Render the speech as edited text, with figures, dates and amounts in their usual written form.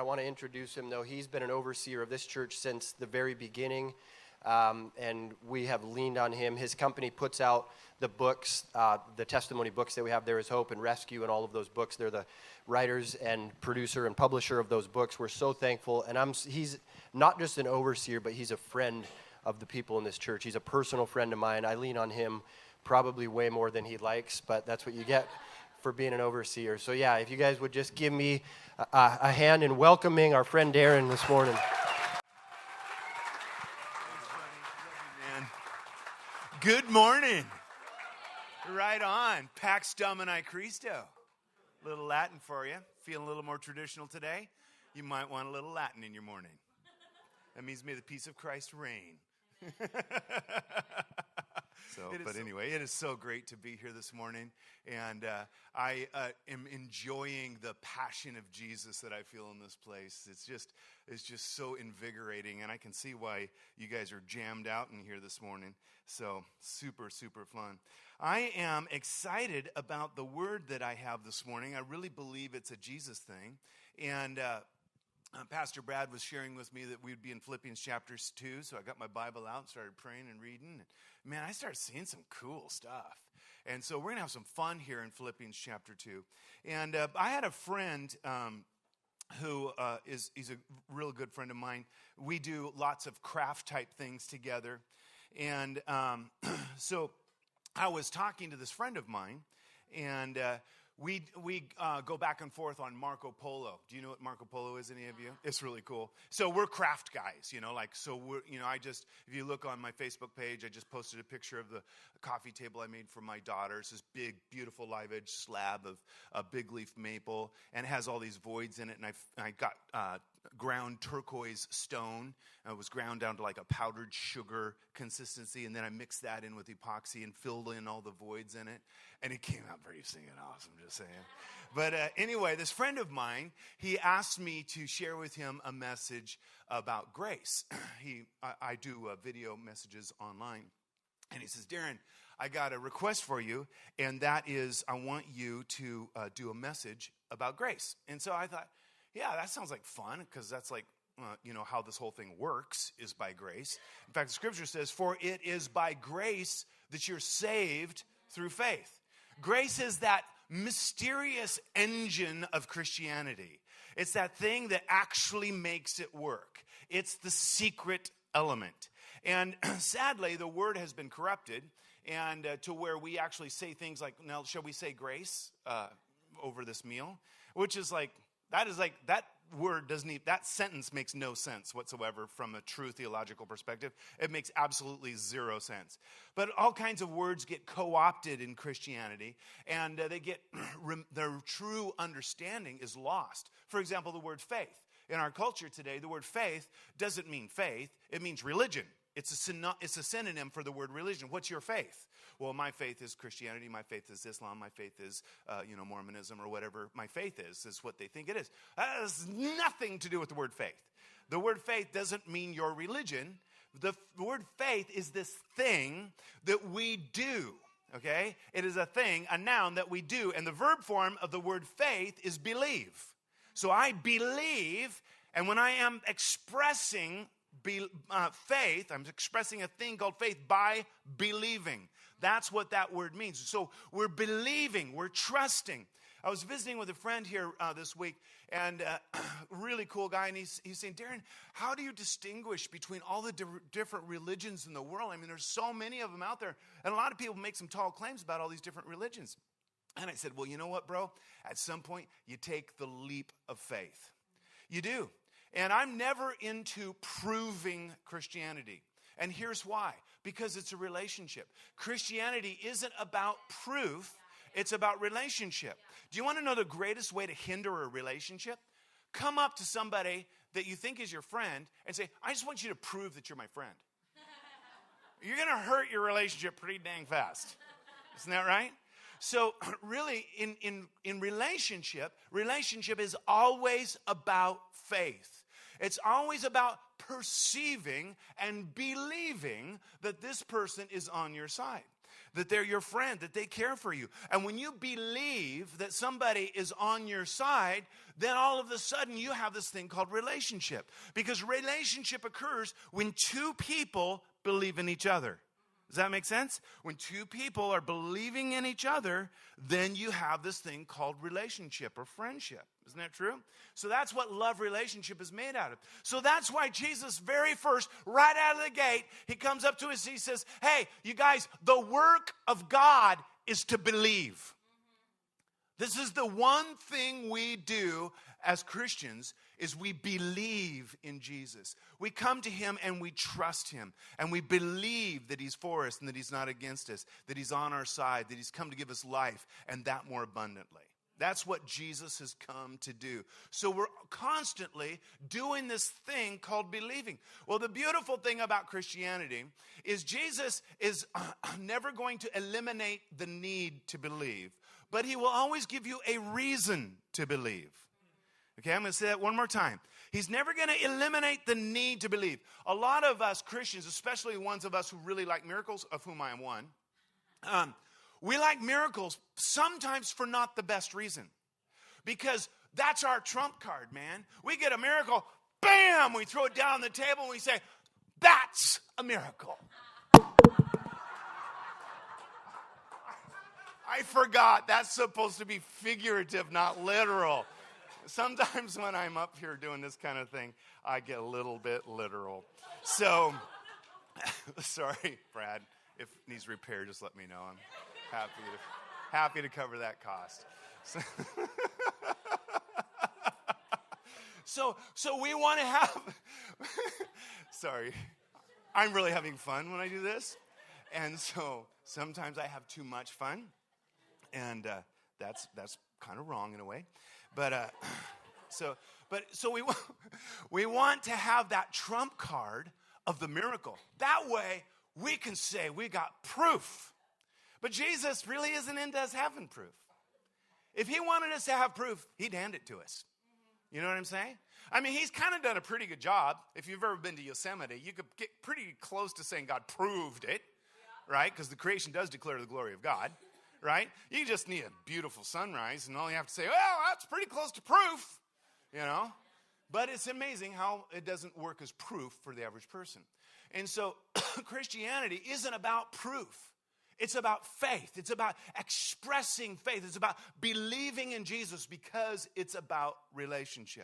I want to introduce him, though. He's been an overseer of this church since the very beginning, and we have leaned on him. His company puts out the books, the testimony books that we have. There is Hope and Rescue and all of those books. They're the writers and producer and publisher of those books. We're so thankful. And he's not just an overseer, but he's a friend of the people in this church. He's a personal friend of mine. I lean on him probably way more than he likes, but that's what you get for being an overseer. So yeah, if you guys would just give me a hand in welcoming our friend Darren this morning. Good morning. Right on. Pax Domini Christo. A little Latin for you. Feeling a little more traditional today? You might want a little Latin in your morning. That means may the peace of Christ reign. But anyway, it is so great to be here this morning, and I am enjoying the passion of Jesus that I feel in this place. It's just so invigorating, and I can see why you guys are jammed out in here this morning. So super, super fun. I am excited about the word that I have this morning. I really believe it's a Jesus thing, and Pastor Brad was sharing with me that we'd be in Philippians chapter 2, so I got my Bible out and started praying and reading. And man, I started seeing some cool stuff. And so we're going to have some fun here in Philippians chapter 2. And I had a friend who he's a real good friend of mine. We do lots of craft type things together. And so I was talking to this friend of mine, and we go back and forth on Marco Polo. Do you know what Marco Polo is, any of you? It's really cool. So we're craft guys, if you look on my Facebook page, I just posted a picture of the coffee table I made for my daughter. It's this big, beautiful live edge slab of big leaf maple, and it has all these voids in it, and I got ground turquoise stone. It was ground down to like a powdered sugar consistency, and then I mixed that in with epoxy and filled in all the voids in it, and it came out pretty stinking awesome, just saying. But anyway, this friend of mine, he asked me to share with him a message about grace. I do video messages online, and he says, Darren, I got a request for you, and that is I want you to do a message about grace. And so I thought, yeah, that sounds like fun, because that's like, how this whole thing works is by grace. In fact, the scripture says, for it is by grace that you're saved through faith. Grace is that mysterious engine of Christianity. It's that thing that actually makes it work. It's the secret element. And sadly, the word has been corrupted, and to where we actually say things like, now, shall we say grace over this meal? Which is like, that word that sentence makes no sense whatsoever from a true theological perspective. It makes absolutely zero sense. But all kinds of words get co-opted in Christianity, and their true understanding is lost. For example, the word faith. In our culture today, the word faith doesn't mean faith, it means religion. It's a synonym for the word religion. What's your faith? Well, my faith is Christianity. My faith is Islam. My faith is, Mormonism, or whatever my faith is what they think it is. That has nothing to do with the word faith. The word faith doesn't mean your religion. The word faith is this thing that we do, okay? It is a thing, a noun that we do. And the verb form of the word faith is believe. So I believe, and when I am expressing faith, I'm expressing a thing called faith by believing. That's what that word means. So we're believing, we're trusting. I was visiting with a friend here this week, and really cool guy, and he's saying, Darren, how do you distinguish between all the different religions in the world? I mean, there's so many of them out there, and a lot of people make some tall claims about all these different religions. And I said, well, you know what, bro? At some point, you take the leap of faith. You do. And I'm never into proving Christianity. And here's why. Because it's a relationship. Christianity isn't about proof. It's about relationship. Do you want to know the greatest way to hinder a relationship? Come up to somebody that you think is your friend and say, I just want you to prove that you're my friend. You're going to hurt your relationship pretty dang fast. Isn't that right? So really, in relationship is always about faith. It's always about perceiving and believing that this person is on your side. that they're your friend, that they care for you. And when you believe that somebody is on your side, then all of a sudden you have this thing called relationship. Because relationship occurs when two people believe in each other. Does that make sense? When two people are believing in each other, then you have this thing called relationship or friendship. Isn't that true? So that's what love relationship is made out of. So that's why Jesus, very first, right out of the gate, he comes up to us, he says, hey, you guys, the work of God is to believe. This is the one thing we do as Christians, is we believe in Jesus. We come to him and we trust him. And we believe that he's for us and that he's not against us, that he's on our side, that he's come to give us life, and that more abundantly. That's what Jesus has come to do. So we're constantly doing this thing called believing. Well, the beautiful thing about Christianity is Jesus is never going to eliminate the need to believe, but he will always give you a reason to believe. Okay, I'm going to say that one more time. He's never going to eliminate the need to believe. A lot of us Christians, especially ones of us who really like miracles, of whom I am one, we like miracles sometimes for not the best reason. Because that's our trump card, man. We get a miracle, bam, we throw it down on the table and we say, that's a miracle. I forgot, that's supposed to be figurative, not literal. Sometimes when I'm up here doing this kind of thing, I get a little bit literal. So, sorry, Brad. If it needs repair, just let me know. I'm happy to cover that cost. So we want to have, sorry, I'm really having fun when I do this. And so sometimes I have too much fun. And that's kind of wrong in a way. But so we want to have that trump card of the miracle. That way we can say we got proof. But Jesus really isn't into us having proof. If he wanted us to have proof, he'd hand it to us. You know what I'm saying? I mean, he's kind of done a pretty good job. If you've ever been to Yosemite, you could get pretty close to saying God proved it, right? Because the creation does declare the glory of God. Right? You just need a beautiful sunrise, and all you have to say, well, that's pretty close to proof, you know? But it's amazing how it doesn't work as proof for the average person. And so Christianity isn't about proof. It's about faith. It's about expressing faith. It's about believing in Jesus because it's about relationship.